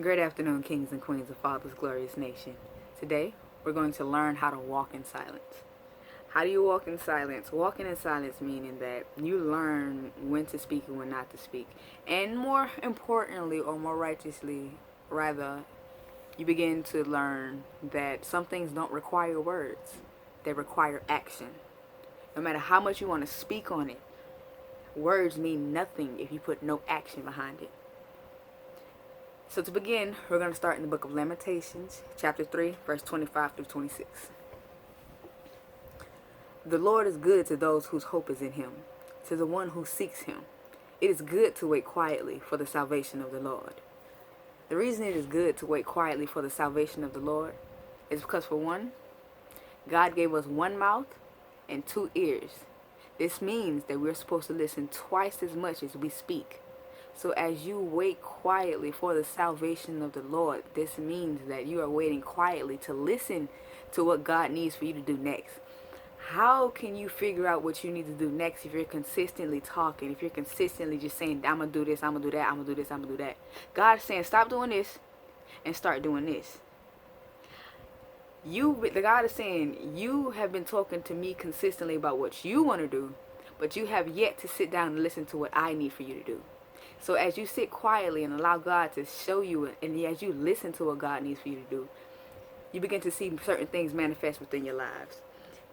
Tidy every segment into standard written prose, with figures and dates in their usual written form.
Great afternoon, kings and queens of Father's glorious nation. Today, we're going to learn how to walk in silence. How do you walk in silence? Walking in silence meaning that you learn when to speak and when not to speak. And more importantly, or more righteously, rather, you begin to learn that some things don't require words. They require action. No matter how much you want to speak on it, words mean nothing if you put no action behind it. So to begin, we're going to start in the book of Lamentations, chapter 3, verse 25 through 26. The Lord is good to those whose hope is in him, to the one who seeks him. It is good to wait quietly for the salvation of the Lord. The reason it is good to wait quietly for the salvation of the Lord is because, for one, God gave us one mouth and two ears. This means that we're supposed to listen twice as much as we speak. So as you wait quietly for the salvation of the Lord, this means that you are waiting quietly to listen to what God needs for you to do next. How can you figure out what you need to do next if you're consistently talking, if you're consistently just saying, I'm going to do this, I'm going to do that, I'm going to do this, I'm going to do that? God's saying, stop doing this and start doing this. The God is saying, you have been talking to me consistently about what you want to do, but you have yet to sit down and listen to what I need for you to do. So as you sit quietly and allow God to show you, and as you listen to what God needs for you to do, you begin to see certain things manifest within your lives.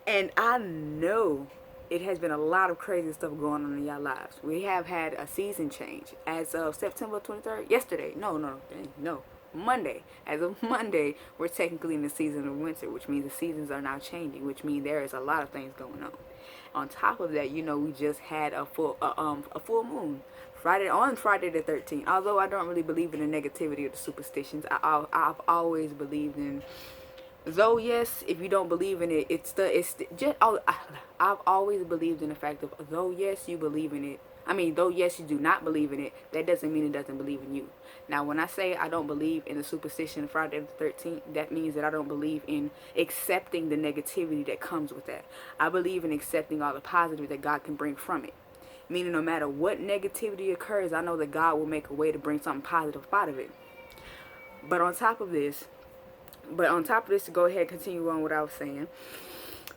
And I know it has been a lot of crazy stuff going on in your lives. We have had a season change as of September 23rd. Yesterday. No. Monday. As of Monday, we're technically in the season of winter, which means the seasons are now changing, which means there is a lot of things going on. On top of that, we just had a full moon. On Friday the 13th. Although I don't really believe in the negativity of the superstitions, I've always believed in. Though yes, if you don't believe in it, I've always believed in the fact of, though yes you believe in it. Though yes you do not believe in it, that doesn't mean it doesn't believe in you. Now, when I say I don't believe in the superstition of Friday the 13th, that means that I don't believe in accepting the negativity that comes with that. I believe in accepting all the positive that God can bring from it. Meaning, no matter what negativity occurs, I know that God will make a way to bring something positive out of it. But on top of this, to go ahead and continue on what I was saying,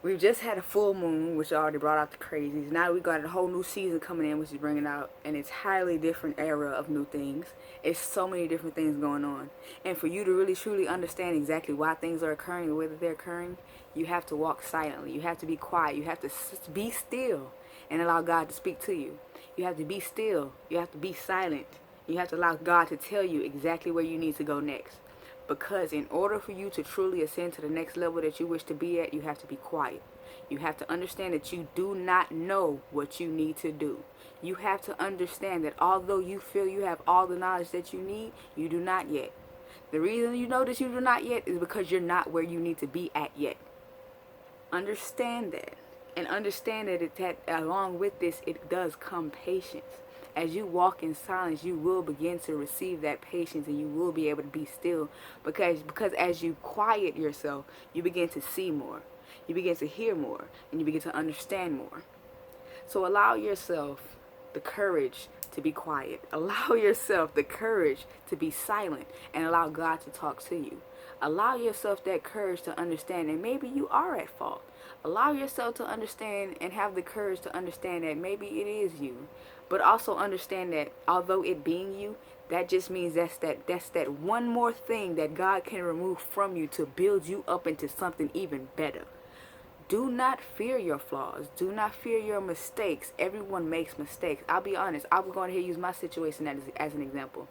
we've just had a full moon, which already brought out the crazies. Now we got a whole new season coming in, which is bringing out an entirely different era of new things. It's so many different things going on. And for you to really truly understand exactly why things are occurring the way that they're occurring, you have to walk silently. You have to be quiet. You have to be still and allow God to speak to you. You have to be still. You have to be silent. You have to allow God to tell you exactly where you need to go next. Because in order for you to truly ascend to the next level that you wish to be at, you have to be quiet. You have to understand that you do not know what you need to do. You have to understand that although you feel you have all the knowledge that you need, you do not yet. The reason you know that you do not yet is because you're not where you need to be at yet. Understand that. And understand that along with this, it does come patience. As you walk in silence, you will begin to receive that patience, and you will be able to be still, because as you quiet yourself, you begin to see more, you begin to hear more, and you begin to understand more. So allow yourself the courage to be quiet. Allow yourself the courage to be silent and allow God to talk to you. Allow yourself that courage to understand that maybe you are at fault. Allow yourself to understand and have the courage to understand that maybe it is you. But also understand that although it being you, that just means that's that one more thing that God can remove from you to build you up into something even better. Do not fear your flaws. Do not fear your mistakes. Everyone makes mistakes. I'll be honest. I will go ahead and use my situation as an example.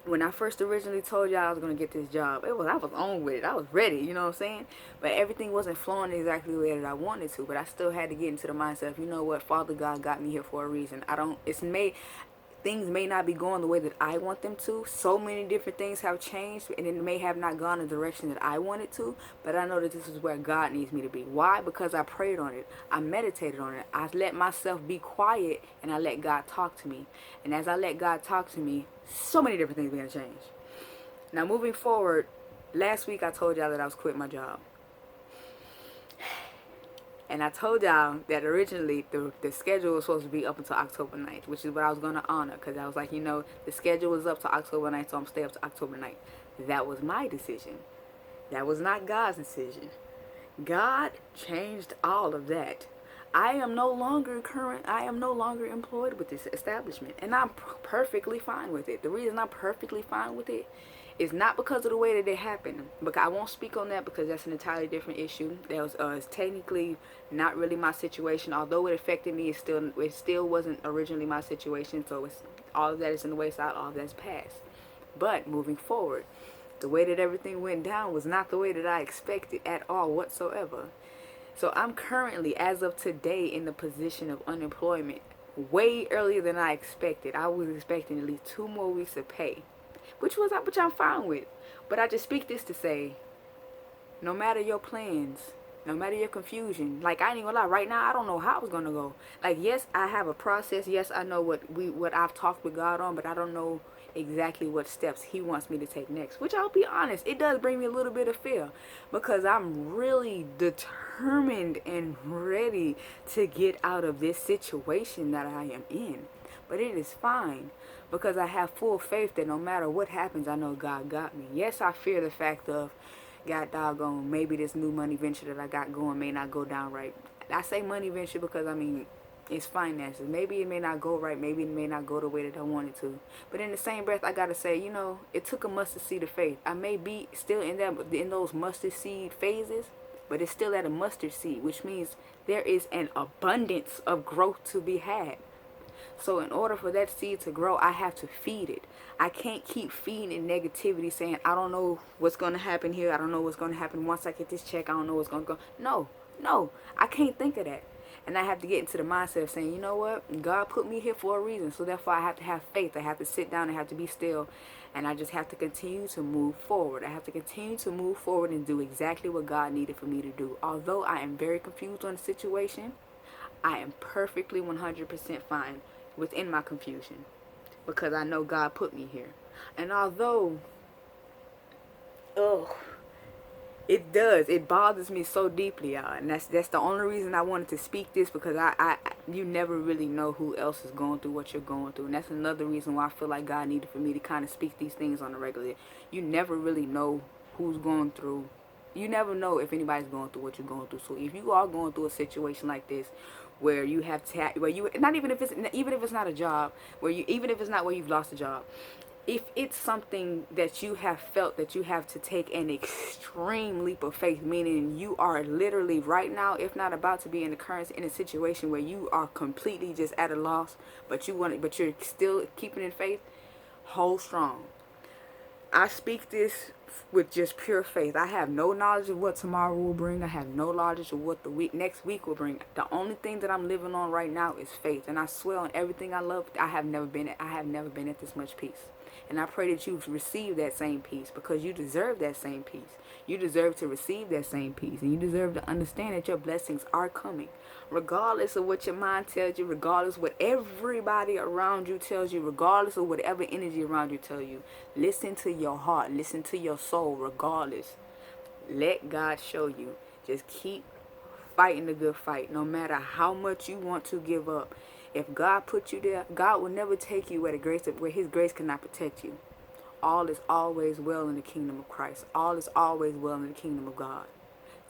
When I first originally told y'all I was going to get this job, I was on with it. I was ready, you know what I'm saying? But everything wasn't flowing exactly the way that I wanted to. But I still had to get into the mindset of, you know what, Father God got me here for a reason. Things may not be going the way that I want them to. So many different things have changed, and it may have not gone in the direction that I wanted to, but I know that this is where God needs me to be. Why? Because I prayed on it. I meditated on it. I let myself be quiet, and I let God talk to me. And as I let God talk to me, so many different things began to change. Now, moving forward, last week I told y'all that I was quitting my job. And I told y'all that originally the schedule was supposed to be up until October 9th, which is what I was going to honor. Because I was like, the schedule was up to October 9th, so I'm stay up to October 9th. That was my decision. That was not God's decision. God changed all of that. I am no longer employed with this establishment, and I'm perfectly fine with it. The reason I'm perfectly fine with it is not because of the way that it happened. But I won't speak on that because that's an entirely different issue. That was it's technically not really my situation. Although it affected me, it still wasn't originally my situation. So all of that is in the wayside. All of that's past. But moving forward, the way that everything went down was not the way that I expected at all whatsoever. So I'm currently, as of today, in the position of unemployment way earlier than I expected. I was expecting at least 2 more weeks of pay, which I'm fine with. But I just speak this to say, no matter your plans, no matter your confusion, like I ain't gonna lie, right now I don't know how it's gonna go. Like, yes, I have a process. Yes, I know what I've talked with God on, but I don't know exactly what steps He wants me to take next. Which, I'll be honest, it does bring me a little bit of fear, because I'm really determined and ready to get out of this situation that I am in. But it is fine, because I have full faith that no matter what happens, I know God got me. Yes, I fear the fact of, God doggone, maybe this new money venture that I got going may not go down right. I say money venture because, it's finances. Maybe it may not go right. Maybe it may not go the way that I wanted to. But in the same breath, I gotta say, it took a mustard seed of faith. I may be still in those mustard seed phases, but it's still at a mustard seed, which means there is an abundance of growth to be had. So in order for that seed to grow, I have to feed it. I can't keep feeding negativity, saying, I don't know what's going to happen here. I don't know what's going to happen once I get this check. I don't know what's going to go. No, I can't think of that. And I have to get into the mindset of saying, you know what? God put me here for a reason. So therefore, I have to have faith. I have to sit down. I have to be still. And I just have to continue to move forward. I have to continue to move forward and do exactly what God needed for me to do. Although I am very confused on the situation, I am perfectly 100% fine within my confusion, because I know God put me here. And although, it bothers me so deeply, y'all, and that's the only reason I wanted to speak this, because you never really know who else is going through what you're going through. And that's another reason why I feel like God needed for me to kind of speak these things on a regular. You never really know who's going through. You never know if anybody's going through what you're going through. So if you are going through a situation like this, where you have where you, not even if it's not a job, even if it's not where you've lost a job, if it's something that you have felt that you have to take an extreme leap of faith, meaning you are literally right now, if not about to be in a situation where you are completely just at a loss, but you're still keeping in faith, hold strong. I speak this with just pure faith. I have no knowledge of what tomorrow will bring. I have no knowledge of what next week will bring. The only thing that I'm living on right now is faith, and I swear on everything I love, I have never been at this much peace. And I pray that you receive that same peace, because you deserve that same peace. You deserve to receive that same peace, and you deserve to understand that your blessings are coming. Regardless of what your mind tells you, regardless of what everybody around you tells you, regardless of whatever energy around you tell you, listen to your heart, listen to your soul, regardless. Let God show you. Just keep fighting the good fight, no matter how much you want to give up. If God put you there, God will never take you where His grace cannot protect you. All is always well in the kingdom of Christ. All is always well in the kingdom of God.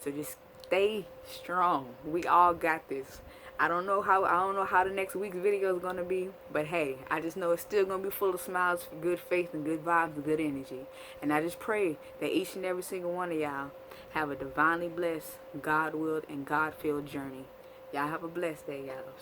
So just stay strong. We all got this. I don't know how the next week's video is gonna be, but hey, I just know it's still gonna be full of smiles, good faith, and good vibes, and good energy. And I just pray that each and every single one of y'all have a divinely blessed, God-willed, and God-filled journey. Y'all have a blessed day, y'all.